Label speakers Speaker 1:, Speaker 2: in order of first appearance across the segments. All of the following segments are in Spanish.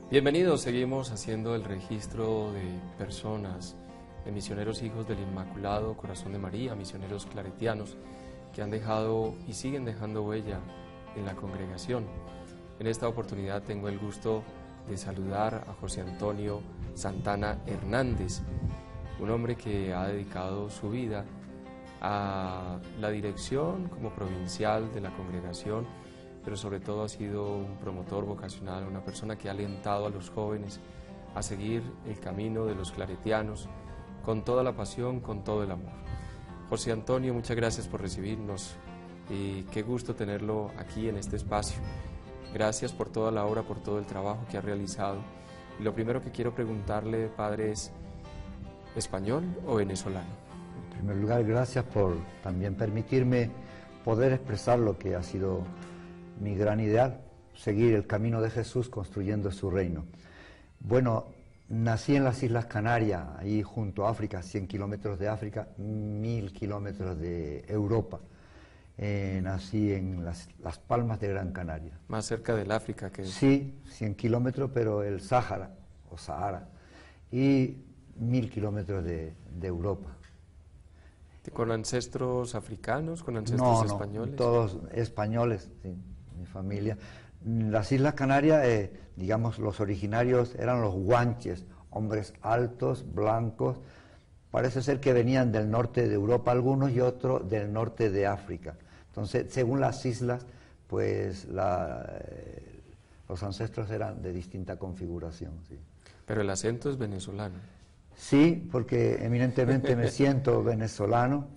Speaker 1: Bienvenidos, seguimos haciendo el registro de personas, de misioneros hijos del Inmaculado Corazón de María, misioneros claretianos que han dejado y siguen dejando huella en la congregación. En esta oportunidad tengo el gusto de saludar a José Antonio Santana Hernández, un hombre que ha dedicado su vida a la dirección como provincial de la congregación, pero sobre todo ha sido un promotor vocacional, una persona que ha alentado a los jóvenes a seguir el camino de los claretianos con toda la pasión, con todo el amor. José Antonio, muchas gracias por recibirnos y qué gusto tenerlo aquí en este espacio. Gracias por toda la obra, por todo el trabajo que ha realizado. Y lo primero que quiero preguntarle, padre, es ¿español o venezolano?
Speaker 2: En primer lugar, gracias por también permitirme poder expresar lo que ha sido mi gran ideal, seguir el camino de Jesús construyendo su reino. Bueno, nací en las Islas Canarias, ahí junto a África, 100 kilómetros de África, 1000 kilómetros de Europa. Nací en las Palmas de Gran Canaria.
Speaker 1: Más cerca del África que...
Speaker 2: Sí, 100 kilómetros, pero el Sáhara, o Sahara, y 1000 kilómetros de Europa.
Speaker 1: ¿Con ancestros africanos, con ancestros españoles?
Speaker 2: No, todos españoles, sí, mi familia. Las Islas Canarias, digamos, los originarios eran los guanches, hombres altos, blancos. Parece ser que venían del norte de Europa algunos y otros del norte de África. Entonces, según las islas, pues los ancestros eran de distinta configuración. Sí.
Speaker 1: Pero el acento es venezolano.
Speaker 2: Sí, porque eminentemente me siento venezolano.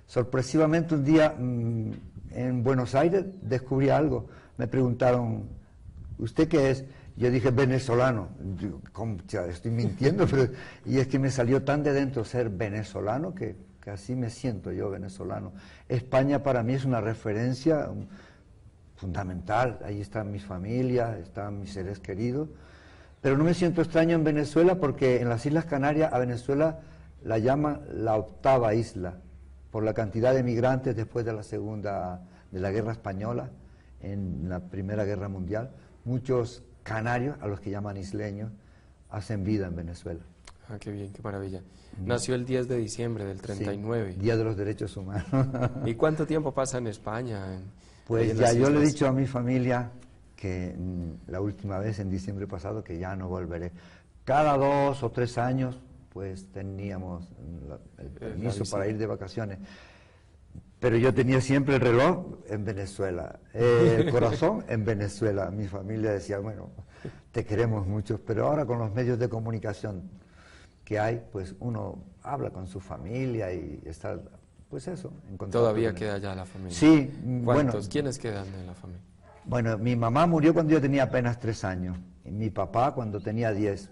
Speaker 2: Sorpresivamente un día en Buenos Aires descubrí algo. Me preguntaron, ¿usted qué es? Yo dije, venezolano. Digo, ¿cómo? Estoy mintiendo, pero... Y es que me salió tan de dentro ser venezolano que así me siento yo, venezolano. España para mí es una referencia fundamental. Ahí están mis familias, están mis seres queridos. Pero no me siento extraño en Venezuela porque en las Islas Canarias a Venezuela la llaman la octava isla por la cantidad de migrantes después de la Guerra Española, en la Primera Guerra Mundial. Muchos canarios, a los que llaman isleños, hacen vida en Venezuela.
Speaker 1: Ah, qué bien, qué maravilla. Nació el 10 de diciembre del 39.
Speaker 2: Sí, Día de los Derechos Humanos.
Speaker 1: ¿Y cuánto tiempo pasa en España?
Speaker 2: Pues ya yo le he dicho a mi familia que la última vez, en diciembre pasado, que ya no volveré. Cada 2 o 3 años, pues teníamos el permiso para ir de vacaciones. Pero yo tenía siempre el reloj en Venezuela, el corazón en Venezuela. Mi familia decía, bueno, te queremos mucho, pero ahora con los medios de comunicación que hay, pues uno habla con su familia y está, pues eso, en contacto.
Speaker 1: ¿Todavía queda ya la familia?
Speaker 2: Sí,
Speaker 1: ¿Cuántos?
Speaker 2: bueno.
Speaker 1: ¿Quiénes quedan de la familia?
Speaker 2: Bueno, mi mamá murió cuando yo tenía apenas 3 años, y mi papá cuando tenía 10.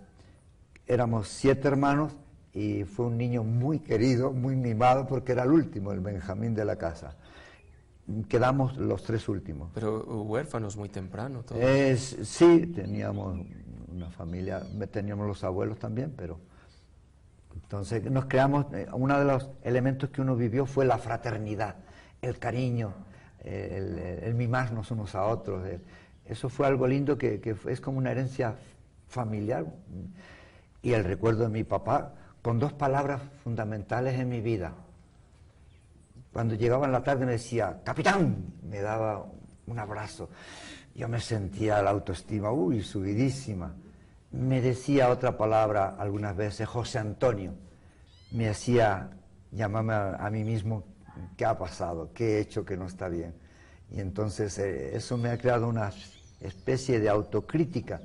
Speaker 2: Éramos 7 hermanos y fue un niño muy querido, muy mimado, porque era el último, el Benjamín de la casa. Quedamos los 3 últimos.
Speaker 1: Pero huérfanos muy temprano todos.
Speaker 2: Sí, teníamos una familia, teníamos los abuelos también, pero... Entonces nos creamos, uno de los elementos que uno vivió fue la fraternidad, el cariño, el mimarnos unos a otros. Eso fue algo lindo que es como una herencia familiar. Y el recuerdo de mi papá, con 2 palabras fundamentales en mi vida. Cuando llegaba en la tarde me decía, ¡capitán! Me daba un abrazo. Yo me sentía la autoestima, subidísima. Me decía otra palabra algunas veces, José Antonio. Me hacía llamarme a mí mismo, ¿qué ha pasado? ¿Qué he hecho que no está bien? Y entonces eso me ha creado una especie de autocrítica,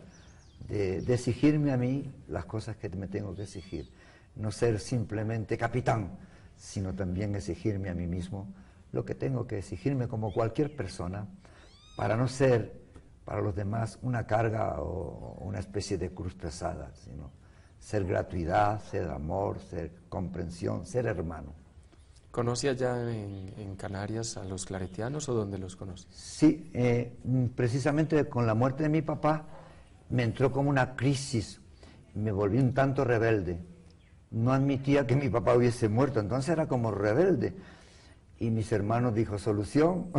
Speaker 2: de exigirme a mí las cosas que me tengo que exigir. No ser simplemente capitán, sino también exigirme a mí mismo lo que tengo que exigirme como cualquier persona, para no ser para los demás una carga o una especie de cruz pesada, sino ser gratuidad, ser amor, ser comprensión, ser hermano.
Speaker 1: ¿Conoce allá en Canarias a los claretianos o dónde los conoce?
Speaker 2: Sí, precisamente con la muerte de mi papá me entró como una crisis, me volví un tanto rebelde. No admitía que mi papá hubiese muerto, entonces era como rebelde. Y mis hermanos dijo, solución,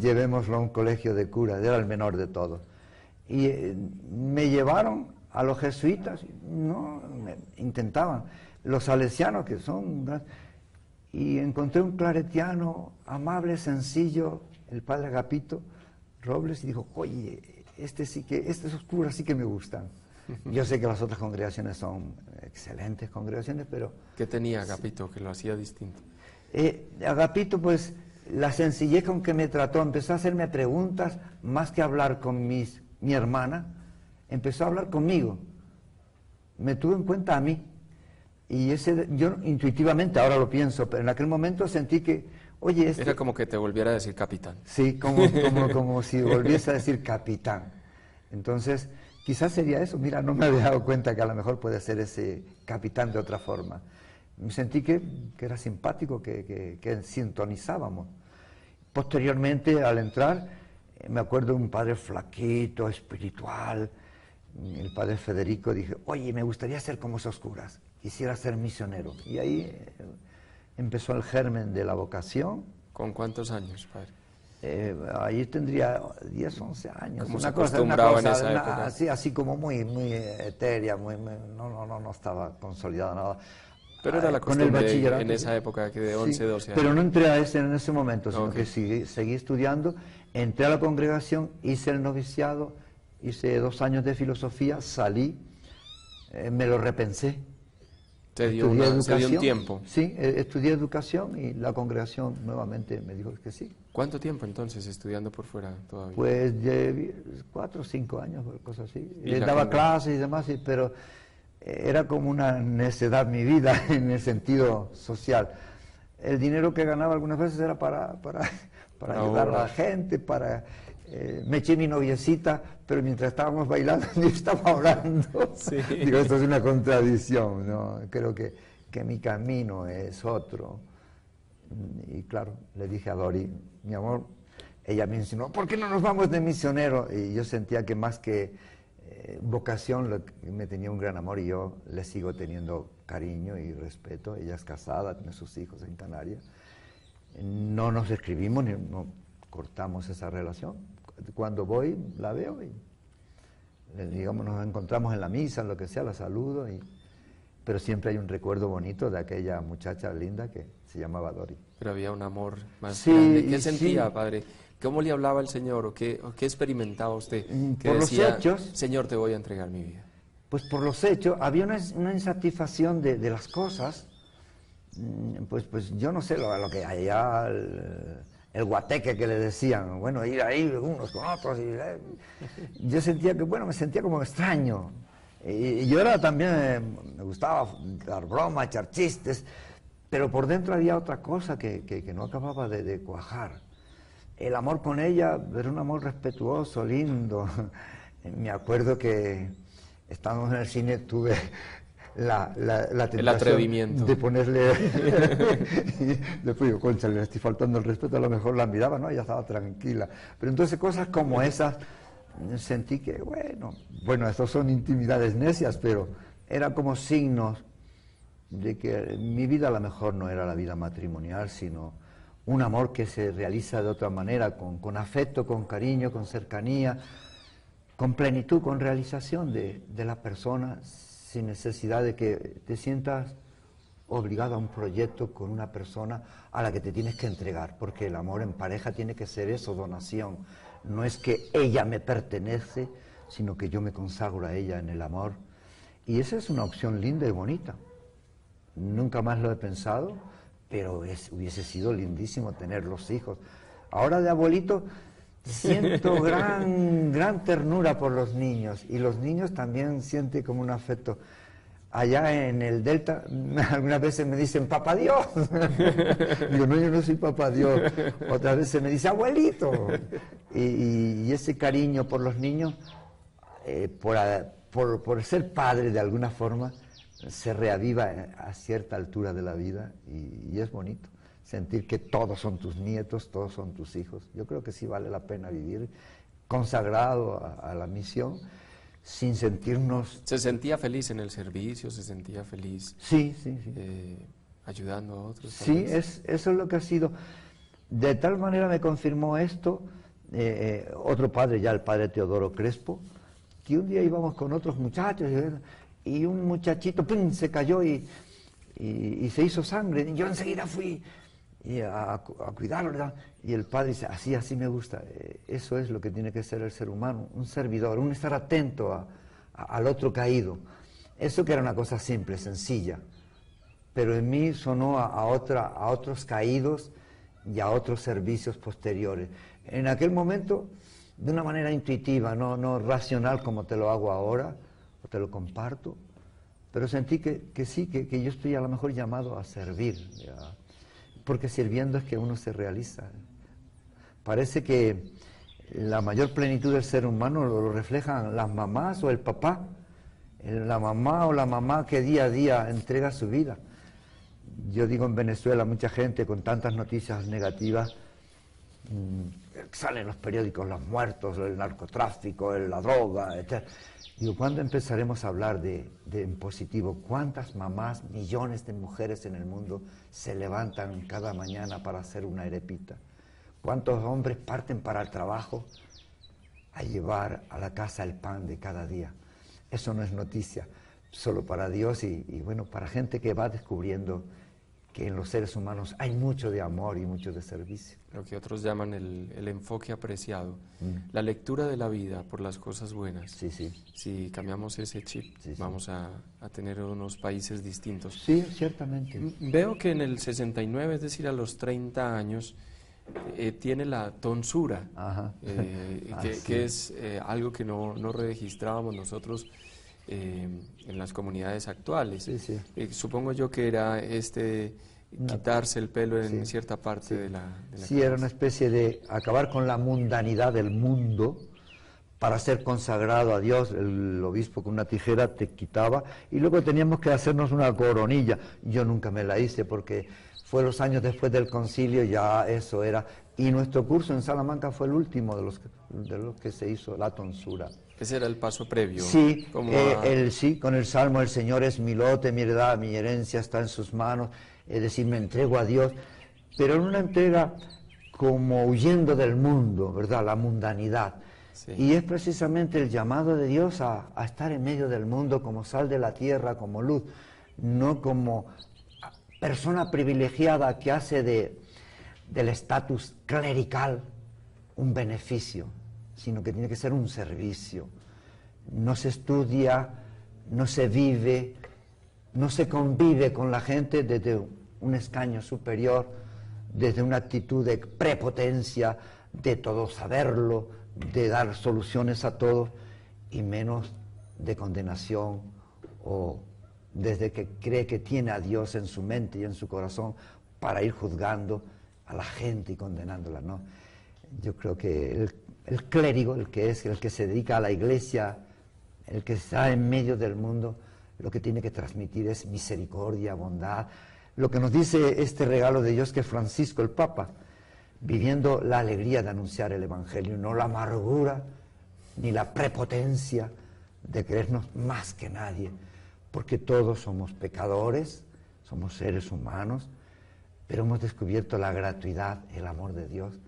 Speaker 2: llevémoslo a un colegio de curas, era el menor de todos. Y me llevaron A los jesuitas, no, intentaban. Los salesianos, que son... Y encontré un claretiano amable, sencillo, el padre Agapito Robles, y dijo, oye, estos curas sí que me gustan. Yo sé que las otras congregaciones son excelentes congregaciones, pero...
Speaker 1: ¿Qué tenía Agapito que lo hacía distinto?
Speaker 2: Agapito, pues, la sencillez con que me trató, empezó a hacerme preguntas, más que hablar con mi hermana, empezó a hablar conmigo. Me tuvo en cuenta a mí. Y yo intuitivamente, ahora lo pienso, pero en aquel momento sentí que, oye...
Speaker 1: Era como que te volviera a decir capitán.
Speaker 2: Sí, como si volviese a decir capitán. Entonces, quizás sería eso. Mira, no me había dado cuenta que a lo mejor puede ser ese capitán de otra forma. Sentí que era simpático, que sintonizábamos. Posteriormente, al entrar, me acuerdo de un padre flaquito, espiritual, el padre Federico, dije, oye, me gustaría ser como esos curas, quisiera ser misionero. Y ahí empezó el germen de la vocación.
Speaker 1: ¿Con cuántos años, padre?
Speaker 2: Ahí tendría 10, 11 años.
Speaker 1: ¿Cómo se acostumbraba en esa época?
Speaker 2: Así como muy etérea, no estaba consolidada nada.
Speaker 1: Pero era la costumbre en esa época, que de 11, 12 años.
Speaker 2: Pero no entré en ese momento, sino que seguí estudiando, entré a la congregación, hice el noviciado, hice 2 años de filosofía, salí, me lo repensé.
Speaker 1: ¿Se dio un tiempo?
Speaker 2: Sí, estudié educación y la congregación nuevamente me dijo que sí.
Speaker 1: ¿Cuánto tiempo entonces estudiando por fuera todavía?
Speaker 2: Pues de 4 o 5 años, cosas así. Daba clases y demás, pero era como una necedad mi vida en el sentido social. El dinero que ganaba algunas veces era para ayudar a la gente, me eché mi noviecita, pero mientras estábamos bailando yo estaba orando. Sí. Digo, esto es una contradicción, ¿no? Creo que mi camino es otro. Y claro, le dije a Dori, mi amor, ella me insinuó, ¿por qué no nos vamos de misionero? Y yo sentía que más que vocación me tenía un gran amor, y yo le sigo teniendo cariño y respeto. Ella es casada, tiene sus hijos en Canarias. No nos escribimos, no cortamos esa relación. Cuando voy, la veo y digamos, nos encontramos en la misa, en lo que sea, la saludo, pero siempre hay un recuerdo bonito de aquella muchacha linda que se llamaba Dori.
Speaker 1: Pero había un amor más grande. ¿Qué sentía, padre? ¿Cómo le hablaba el Señor o qué experimentaba usted?
Speaker 2: Por decía, los hechos,
Speaker 1: Señor, te voy a entregar mi vida.
Speaker 2: Pues por los hechos, había una insatisfacción de las cosas. Pues yo no sé lo que allá... El guateque que le decían, bueno, ir ahí unos con otros. Yo sentía que, me sentía como extraño. Y yo era también, me gustaba dar broma, echar chistes, pero por dentro había otra cosa que no acababa de cuajar. El amor con ella era un amor respetuoso, lindo. Me acuerdo que estábamos en el cine, tuve la tentación de ponerle después digo, concha, le estoy faltando el respeto, a lo mejor la miraba, no, ella estaba tranquila, pero entonces cosas como esas sentí que bueno, estos son intimidades necias, pero eran como signos de que mi vida a lo mejor no era la vida matrimonial, sino un amor que se realiza de otra manera, con afecto, con cariño, con cercanía, con plenitud, con realización de la persona, sin necesidad de que te sientas obligado a un proyecto con una persona a la que te tienes que entregar, porque el amor en pareja tiene que ser eso, donación. No es que ella me pertenece, sino que yo me consagro a ella en el amor. Y esa es una opción linda y bonita. Nunca más lo he pensado, pero hubiese sido lindísimo tener los hijos. Ahora de abuelito siento gran ternura por los niños, y los niños también sienten como un afecto. Allá en el Delta, algunas veces me dicen, Papá Dios. Digo, no, yo no soy Papá Dios. Otras veces me dice, abuelito. Y ese cariño por los niños, por ser padre de alguna forma, se reaviva a cierta altura de la vida, y es bonito sentir que todos son tus nietos, todos son tus hijos. Yo creo que sí vale la pena vivir consagrado a la misión, sin sentirnos...
Speaker 1: ¿Se sentía feliz en el servicio? ¿Se sentía feliz?
Speaker 2: Sí.
Speaker 1: ¿Ayudando a otros?
Speaker 2: Sí, eso es lo que ha sido. De tal manera me confirmó esto otro padre, ya el padre Teodoro Crespo, que un día íbamos con otros muchachos y un muchachito ¡pum!, se cayó y se hizo sangre. Y yo enseguida fui a cuidarlo, ¿verdad? Y el padre dice, así me gusta. Eso es lo que tiene que ser el ser humano, un servidor, un estar atento al otro caído. Eso que era una cosa simple, sencilla, pero en mí sonó a otros caídos y a otros servicios posteriores. En aquel momento, de una manera intuitiva, no racional como te lo hago ahora, o te lo comparto, pero sentí que sí, que yo estoy a lo mejor llamado a servir, porque sirviendo es que uno se realiza. Parece que la mayor plenitud del ser humano lo reflejan las mamás o el papá, la mamá o la mamá que día a día entrega su vida. Yo digo, en Venezuela mucha gente con tantas noticias negativas, salen en los periódicos los muertos, el narcotráfico, la droga, etc. Digo, ¿cuándo empezaremos a hablar de en positivo? ¿Cuántas mamás, millones de mujeres en el mundo se levantan cada mañana para hacer una arepita? ¿Cuántos hombres parten para el trabajo a llevar a la casa el pan de cada día? Eso no es noticia solo para Dios y bueno, para gente que va descubriendo que en los seres humanos hay mucho de amor y mucho de servicio.
Speaker 1: Lo que otros llaman el enfoque apreciado, la lectura de la vida por las cosas buenas.
Speaker 2: Sí, sí.
Speaker 1: Si cambiamos ese chip,
Speaker 2: Sí, sí.
Speaker 1: vamos a tener unos países distintos.
Speaker 2: Sí, ciertamente.
Speaker 1: Veo que en el 69, es decir, a los 30 años, tiene la tonsura,
Speaker 2: Ajá.
Speaker 1: que
Speaker 2: Sí.
Speaker 1: es algo que no registrábamos nosotros en las comunidades actuales.
Speaker 2: Sí, sí.
Speaker 1: Supongo yo que era quitarse el pelo en
Speaker 2: Sí,
Speaker 1: cierta parte
Speaker 2: sí.
Speaker 1: de la
Speaker 2: Sí, era una
Speaker 1: cabeza.
Speaker 2: especie de acabar con la mundanidad del mundo para ser consagrado a Dios. El obispo con una tijera te quitaba y luego teníamos que hacernos una coronilla. Yo nunca me la hice porque fue los años después del concilio, ya eso era. Y nuestro curso en Salamanca fue el último de los que se hizo la tonsura.
Speaker 1: Ese era el paso previo.
Speaker 2: Sí,
Speaker 1: como
Speaker 2: sí, con el Salmo, el Señor es mi lote, mi heredad, mi herencia está en sus manos, es decir, me entrego a Dios, pero en una entrega como huyendo del mundo, ¿verdad?, la mundanidad.
Speaker 1: Sí.
Speaker 2: Y es precisamente el llamado de Dios a estar en medio del mundo como sal de la tierra, como luz, no como persona privilegiada que hace del estatus clerical un beneficio, sino que tiene que ser un servicio. No se estudia, no se vive, no se convive con la gente desde un escaño superior, desde una actitud de prepotencia, de todo saberlo, de dar soluciones a todos, y menos de condenación o desde que cree que tiene a Dios en su mente y en su corazón para ir juzgando a la gente y condenándola, ¿no? Yo creo que el clérigo, el que se dedica a la iglesia, el que está en medio del mundo, lo que tiene que transmitir es misericordia, bondad. Lo que nos dice este regalo de Dios que Francisco, el Papa, viviendo la alegría de anunciar el Evangelio, no la amargura ni la prepotencia de creernos más que nadie, porque todos somos pecadores, somos seres humanos, pero hemos descubierto la gratuidad, el amor de Dios,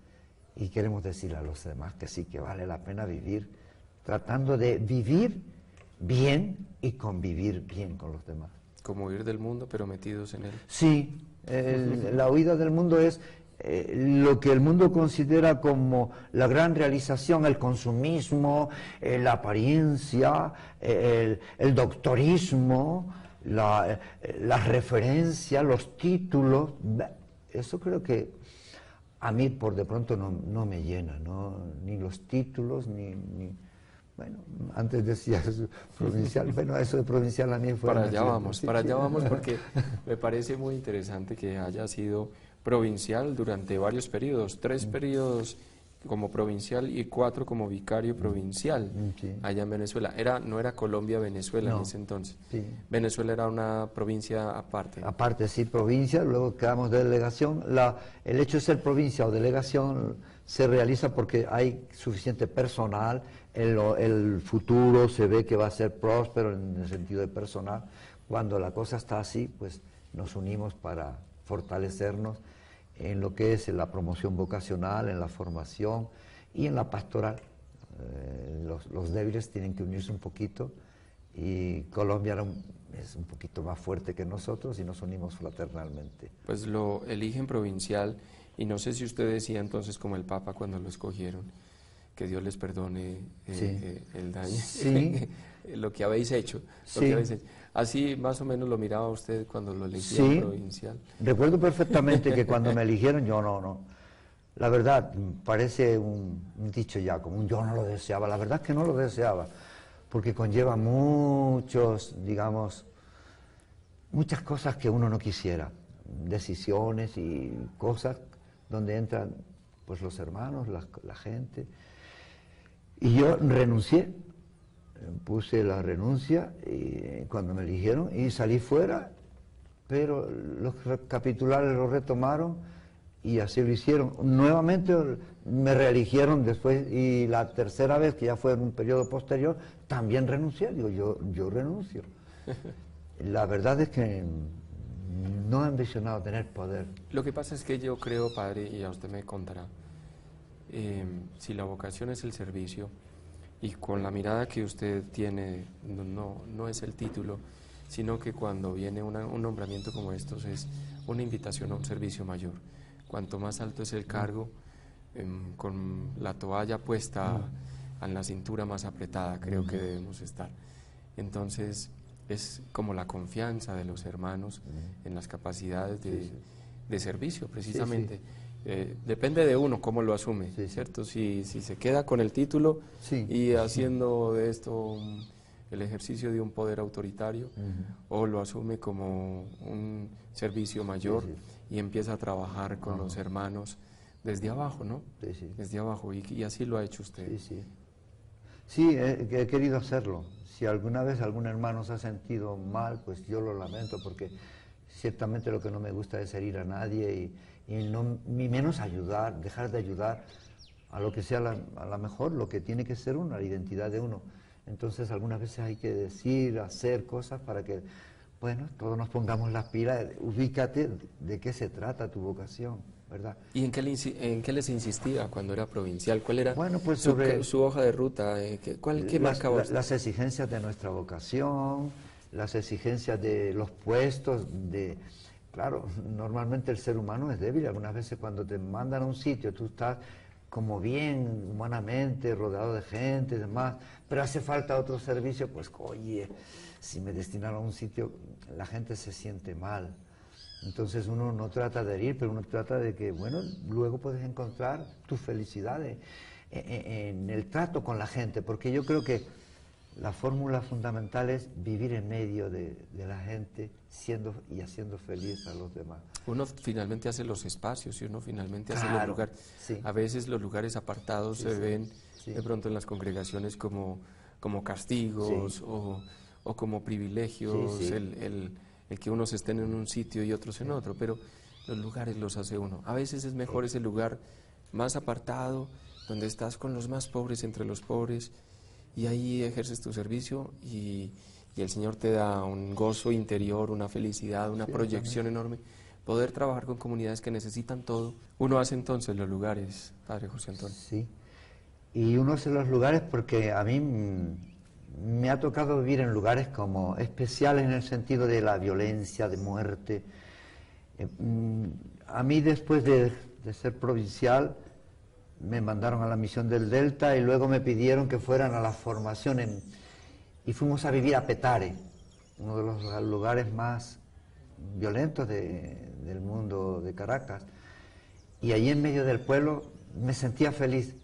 Speaker 2: y queremos decirle a los demás que sí, que vale la pena vivir, tratando de vivir bien y convivir bien con los demás.
Speaker 1: Como huir del mundo, pero metidos en él.
Speaker 2: Sí, la huida del mundo es lo que el mundo considera como la gran realización, el consumismo, la apariencia, el doctorismo, la referencia, los títulos. Eso creo que a mí por de pronto no me llena, ¿no? Ni los títulos, ni bueno, antes decías provincial, bueno, eso de provincial a mí fue...
Speaker 1: Para allá vamos porque me parece muy interesante que haya sido provincial durante varios periodos, 3 periodos como provincial y 4 como vicario provincial
Speaker 2: Sí.
Speaker 1: allá en Venezuela. No era Colombia-Venezuela en ese entonces.
Speaker 2: Sí.
Speaker 1: Venezuela era una provincia aparte.
Speaker 2: Aparte, sí, provincia, luego quedamos de delegación. El hecho de ser provincia o delegación se realiza porque hay suficiente personal, el futuro se ve que va a ser próspero en el sentido de personal. Cuando la cosa está así, pues nos unimos para fortalecernos en lo que es la promoción vocacional, en la formación y en la pastoral. Los débiles tienen que unirse un poquito, y Colombia es un poquito más fuerte que nosotros y nos unimos fraternalmente.
Speaker 1: Pues lo eligen provincial, y no sé si usted decía entonces como el Papa cuando lo escogieron, que Dios les perdone el daño,
Speaker 2: sí.
Speaker 1: lo que habéis hecho.
Speaker 2: Sí.
Speaker 1: Así más o menos lo miraba usted cuando lo elegían provincial.
Speaker 2: Recuerdo perfectamente que cuando me eligieron yo no. La verdad, parece un dicho ya, como un yo no lo deseaba. La verdad es que no lo deseaba, porque conlleva muchos, digamos, muchas cosas que uno no quisiera, decisiones y cosas donde entran pues los hermanos, la gente. Y yo renuncié, puse la renuncia cuando me eligieron y salí fuera, pero los capitulares lo retomaron y así lo hicieron. Nuevamente me reeligieron después, y la tercera vez, que ya fue en un periodo posterior, también renuncié. Digo, yo renuncio. La verdad es que no he ambicionado tener poder.
Speaker 1: Lo que pasa es que yo creo, padre, y a usted me contará, si la vocación es el servicio, y con la mirada que usted tiene, no es el título, sino que cuando viene un nombramiento como estos es una invitación a un servicio mayor. Cuanto más alto es el cargo, con la toalla puesta en la cintura más apretada, creo que debemos estar. Entonces, es como la confianza de los hermanos en las capacidades de servicio, precisamente. Depende de uno cómo lo asume, ¿cierto? Si se queda con el título y haciendo de esto el ejercicio de un poder autoritario, o lo asume como un servicio mayor y empieza a trabajar con los hermanos desde abajo, ¿no? Desde abajo, y así lo ha hecho usted.
Speaker 2: Sí, he querido hacerlo. Si alguna vez algún hermano se ha sentido mal, pues yo lo lamento, porque ciertamente lo que no me gusta es herir a nadie ni menos ayudar, dejar de ayudar a lo que sea a lo mejor lo que tiene que ser uno, la identidad de uno. Entonces algunas veces hay que decir, hacer cosas para que, bueno, todos nos pongamos las pilas, ubícate de qué se trata tu vocación, ¿verdad?
Speaker 1: ¿Y en qué les insistía cuando era provincial? ¿Cuál era
Speaker 2: pues
Speaker 1: su hoja de ruta? ¿Qué marcaba usted?
Speaker 2: Las exigencias de nuestra vocación, las exigencias de los puestos, claro, normalmente el ser humano es débil. Algunas veces cuando te mandan a un sitio, tú estás como bien humanamente, rodeado de gente y demás, pero hace falta otro servicio, pues oye, si me destinaron a un sitio, la gente se siente mal. Entonces uno no trata de herir, pero uno trata de que, bueno, luego puedes encontrar tu felicidad en el trato con la gente, porque yo creo que la fórmula fundamental es vivir en medio de la gente, siendo y haciendo feliz a los demás.
Speaker 1: Uno finalmente hace los espacios y uno finalmente hace los lugares. A veces los lugares apartados se ven de pronto en las congregaciones como castigos o como privilegios, el que unos estén en un sitio y otros en otro, pero los lugares los hace uno. A veces es mejor ese lugar más apartado, donde estás con los más pobres entre los pobres, y ahí ejerces tu servicio y el Señor te da un gozo interior, una felicidad, una proyección enorme. Poder trabajar con comunidades que necesitan todo. Uno hace entonces los lugares, Padre José Antonio.
Speaker 2: Sí, y uno hace los lugares porque a mí me ha tocado vivir en lugares como especiales en el sentido de la violencia, de muerte. A mí después de ser provincial me mandaron a la misión del Delta y luego me pidieron que fueran a la formación y fuimos a vivir a Petare, uno de los lugares más violentos del mundo de Caracas, y allí en medio del pueblo me sentía feliz.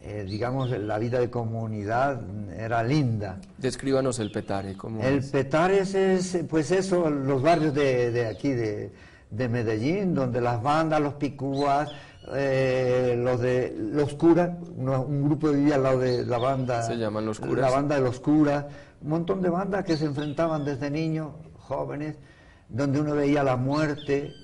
Speaker 2: Digamos, la vida de comunidad era linda.
Speaker 1: Descríbanos el Petare. ¿Cómo
Speaker 2: el
Speaker 1: es?
Speaker 2: Petare es, pues eso, los barrios de aquí, de Medellín, donde las bandas, los picúas, los curas, un grupo vivía al lado de la banda.
Speaker 1: ¿Se llaman los curas?
Speaker 2: La banda de los curas, un montón de bandas que se enfrentaban desde niños, jóvenes, donde uno veía la muerte,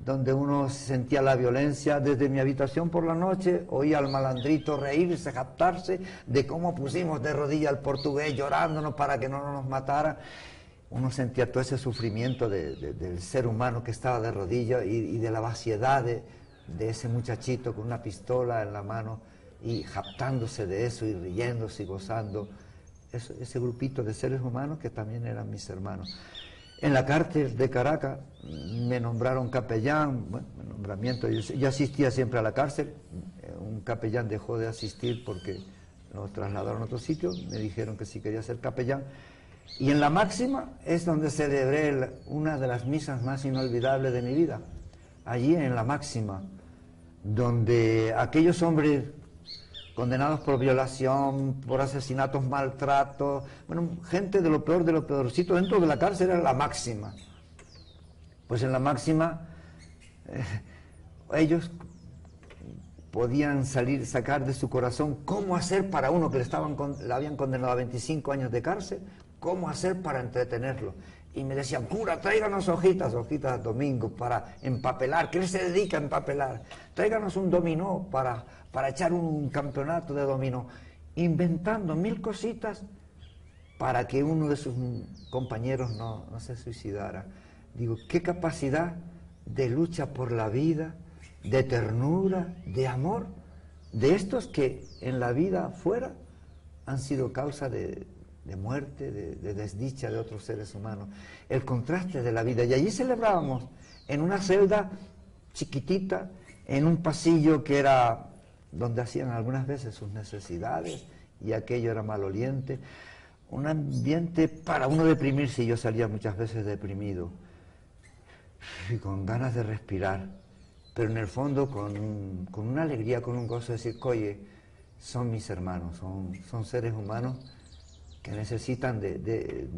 Speaker 2: donde uno sentía la violencia. Desde mi habitación por la noche oía al malandrito reírse, jactarse de cómo pusimos de rodillas al portugués llorándonos para que no nos matara. Uno sentía todo ese sufrimiento del ser humano que estaba de rodillas y de la vaciedad de ese muchachito con una pistola en la mano y jactándose de eso y riéndose y gozando. Ese grupito de seres humanos que también eran mis hermanos. En la cárcel de Caracas me nombraron capellán, bueno, nombramiento, yo asistía siempre a la cárcel, un capellán dejó de asistir porque lo trasladaron a otro sitio, me dijeron que sí quería ser capellán, y en la Máxima es donde celebré una de las misas más inolvidables de mi vida, allí en la Máxima, donde aquellos hombres condenados por violación, por asesinatos, maltratos, bueno, gente de lo peorcito dentro de la cárcel era la Máxima. Pues en la Máxima ellos podían sacar de su corazón cómo hacer para uno que le habían condenado a 25 años de cárcel, cómo hacer para entretenerlo. Y me decían, cura, tráiganos hojitas domingo para empapelar, que él se dedica a empapelar, tráiganos un dominó para echar un campeonato de dominó, inventando 1000 cositas para que uno de sus compañeros no se suicidara. Digo, qué capacidad de lucha por la vida, de ternura, de amor, de estos que en la vida fuera han sido causa de muerte, de desdicha de otros seres humanos. El contraste de la vida. Y allí celebrábamos en una celda chiquitita, en un pasillo que era donde hacían algunas veces sus necesidades, y aquello era maloliente, un ambiente para uno deprimirse, y yo salía muchas veces deprimido y con ganas de respirar, pero en el fondo con una alegría, con un gozo de decir, oye, son mis hermanos, son seres humanos que necesitan de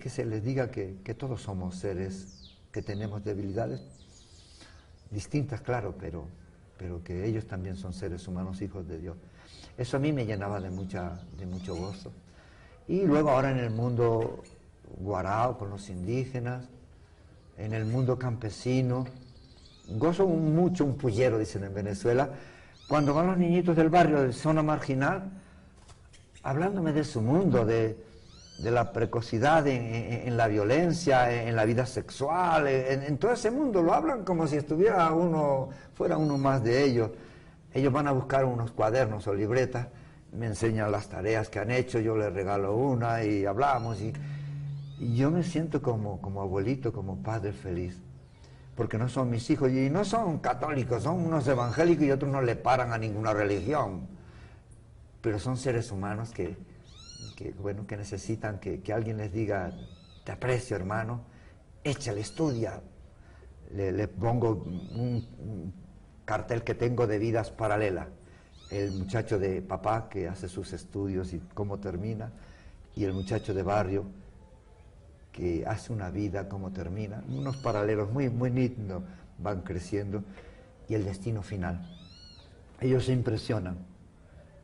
Speaker 2: que se les diga que todos somos seres que tenemos debilidades distintas, claro, pero que ellos también son seres humanos, hijos de Dios. Eso a mí me llenaba de mucho gozo. Y luego ahora en el mundo guarao, con los indígenas, en el mundo campesino, gozo mucho un pullero, dicen en Venezuela, cuando van los niñitos del barrio de zona marginal, hablándome de su mundo, de la precocidad en la violencia, en la vida sexual, en todo ese mundo, lo hablan como si fuera uno más de ellos. Ellos van a buscar unos cuadernos o libretas, me enseñan las tareas que han hecho, yo les regalo una y hablamos, y yo me siento como abuelito, como padre feliz, porque no son mis hijos, y no son católicos, son unos evangélicos y otros no le paran a ninguna religión, pero son seres humanos que necesitan que alguien les diga, te aprecio, hermano, échale, estudia. Le pongo un cartel que tengo de vidas paralelas, el muchacho de papá que hace sus estudios y cómo termina, y el muchacho de barrio que hace una vida, cómo termina, unos paralelos muy, muy nítidos, van creciendo, y el destino final. Ellos se impresionan.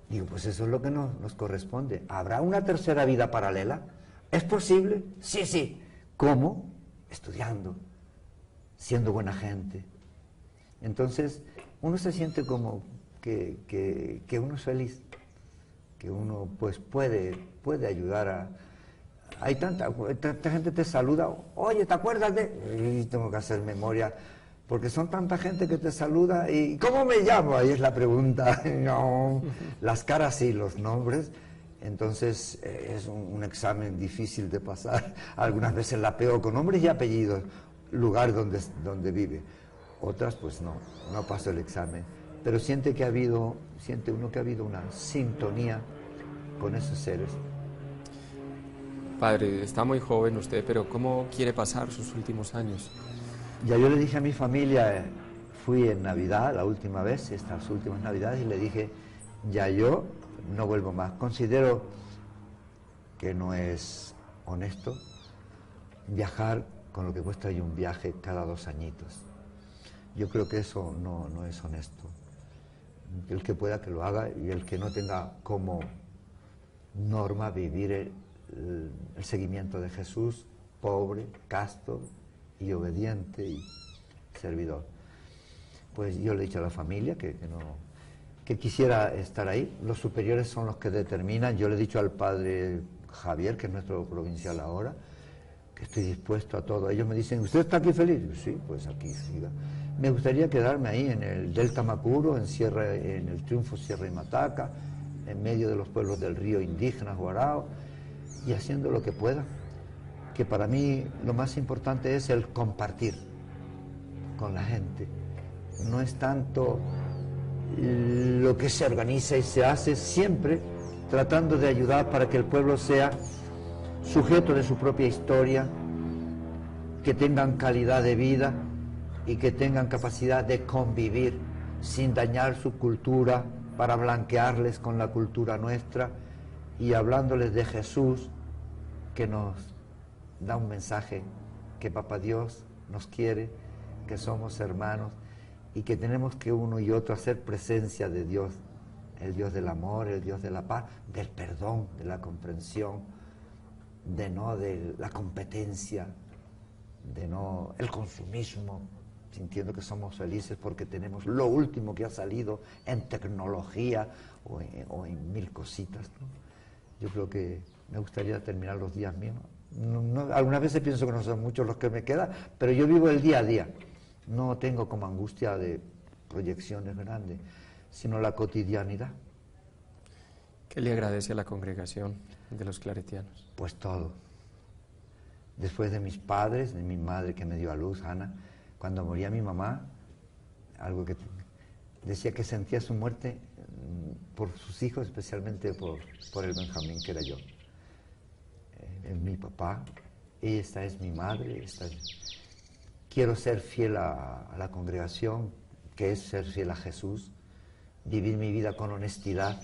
Speaker 2: Digo, pues eso es lo que nos corresponde. ¿Habrá una tercera vida paralela? ¿Es posible? Sí, sí. ¿Cómo? Estudiando, siendo buena gente. Entonces, uno se siente como que uno es feliz, que uno pues puede ayudar a... Hay tanta gente te saluda, oye, ¿te acuerdas de...? Y tengo que hacer memoria, porque son tanta gente que te saluda y ¿cómo me llamo? Ahí es la pregunta. No, las caras sí, los nombres. Entonces es un examen difícil de pasar. Algunas veces la pego con nombres y apellidos, lugar donde vive. Otras pues no paso el examen. Pero siente uno que ha habido una sintonía con esos seres.
Speaker 1: Padre, está muy joven usted, pero ¿cómo quiere pasar sus últimos años?
Speaker 2: Ya yo le dije a mi familia, fui en Navidad, la última vez, estas últimas Navidades, y le dije, ya yo no vuelvo más. Considero que no es honesto viajar con lo que cuesta hoy un viaje cada 2 añitos. Yo creo que eso no es honesto. El que pueda que lo haga, y el que no tenga como norma vivir el seguimiento de Jesús, pobre, casto y obediente y servidor. Pues yo le he dicho a la familia que quisiera estar ahí. Los superiores son los que determinan. Yo le he dicho al padre Javier, que es nuestro provincial ahora, que estoy dispuesto a todo. Ellos me dicen, ¿usted está aquí feliz? Yo, sí, pues aquí siga. Me gustaría quedarme ahí en el Delta Macuro, en el Triunfo Sierra y Mataca, en medio de los pueblos del río indígenas, Guarao, y haciendo lo que pueda. Que para mí lo más importante es el compartir con la gente. No es tanto lo que se organiza y se hace, siempre tratando de ayudar para que el pueblo sea sujeto de su propia historia, que tengan calidad de vida y que tengan capacidad de convivir sin dañar su cultura, para blanquearles con la cultura nuestra y hablándoles de Jesús, que nos da un mensaje que Papá Dios nos quiere, que somos hermanos y que tenemos que uno y otro hacer presencia de Dios, el Dios del amor, el Dios de la paz, del perdón, de la comprensión, de la competencia, de no el consumismo, sintiendo que somos felices porque tenemos lo último que ha salido en tecnología o en mil cositas, ¿no? Yo creo que me gustaría terminar los días míos. Algunas veces pienso que no son muchos los que me quedan, pero yo vivo el día a día. No tengo como angustia de proyecciones grandes, sino la cotidianidad.
Speaker 1: ¿Qué le agradece a la congregación de los claretianos?
Speaker 2: Pues todo. Después de mis padres, de mi madre que me dio a luz, Ana, cuando moría mi mamá, algo que decía que sentía su muerte por sus hijos, especialmente por el Benjamín, que era yo. Mi papá, esta es mi madre, quiero ser fiel a la congregación, que es ser fiel a Jesús, vivir mi vida con honestidad,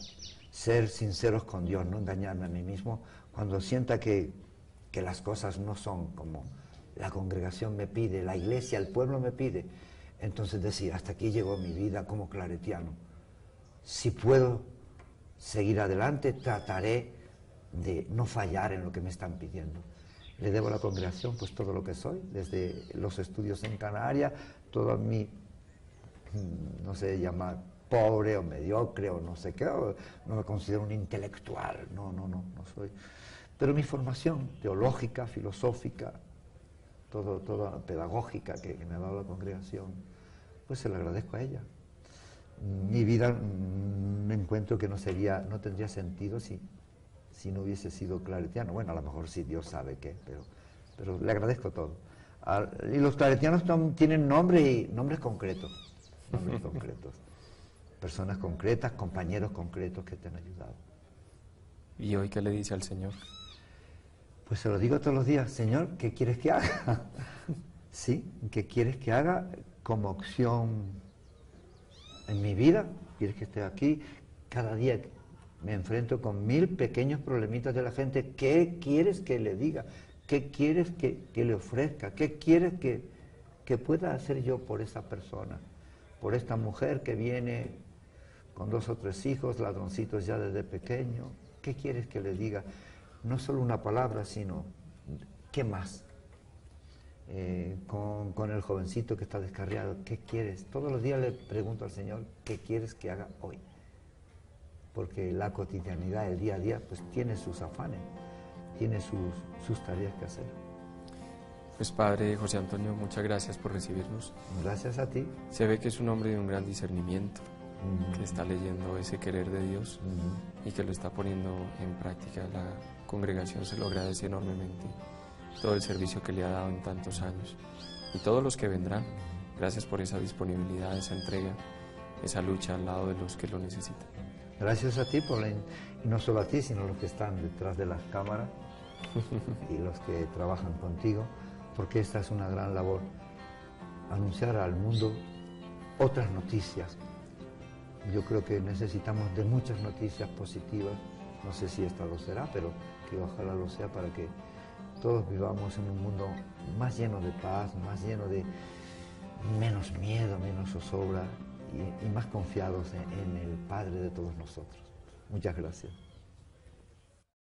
Speaker 2: ser sinceros con Dios, no engañarme a mí mismo, cuando sienta que las cosas no son como la congregación me pide, la iglesia, el pueblo me pide, entonces decir, hasta aquí llegó mi vida como claretiano. Si puedo seguir adelante, trataré de no fallar en lo que me están pidiendo. Le debo a la congregación pues todo lo que soy, desde los estudios en Canarias, todo mi, no sé, llamar pobre o mediocre o no sé qué, no me considero un intelectual, no soy. Pero mi formación teológica, filosófica, toda pedagógica que me ha dado la congregación, pues se lo agradezco a ella. Mi vida me encuentro que no tendría sentido si no hubiese sido claretiano. Bueno, a lo mejor sí, Dios sabe qué, pero le agradezco todo. Y los claretianos tienen nombres concretos, personas concretas, compañeros concretos que te han ayudado.
Speaker 1: ¿Y hoy qué le dice al Señor?
Speaker 2: Pues se lo digo todos los días, Señor, ¿qué quieres que haga? ¿Sí? ¿Qué quieres que haga como opción en mi vida? ¿Quieres que esté aquí? Cada día me enfrento con 1000 pequeños problemitas de la gente. ¿Qué quieres que le diga? ¿Qué quieres que le ofrezca? ¿Qué quieres que pueda hacer yo por esa persona? Por esta mujer que viene con 2 o 3 hijos, ladroncitos ya desde pequeño. ¿Qué quieres que le diga? No solo una palabra, sino ¿qué más? Con el jovencito que está descarriado, ¿qué quieres? Todos los días le pregunto al Señor, ¿qué quieres que haga hoy? Porque la cotidianidad, el día a día, pues tiene sus afanes, tiene sus tareas que hacer.
Speaker 1: Pues Padre José Antonio, muchas gracias por recibirnos.
Speaker 2: Gracias a ti.
Speaker 1: Se ve que es un hombre de un gran discernimiento, que está leyendo ese querer de Dios y que lo está poniendo en práctica. La congregación se lo agradece enormemente, todo el servicio que le ha dado en tantos años y todos los que vendrán. Gracias por esa disponibilidad, esa entrega, esa lucha al lado de los que lo necesitan.
Speaker 2: Gracias a ti, y no solo a ti, sino a los que están detrás de las cámaras y los que trabajan contigo, porque esta es una gran labor, anunciar al mundo otras noticias. Yo creo que necesitamos de muchas noticias positivas, no sé si esta lo será, pero que ojalá lo sea, para que todos vivamos en un mundo más lleno de paz, más lleno de menos miedo, menos zozobra y más confiados en el Padre de todos nosotros. Muchas gracias.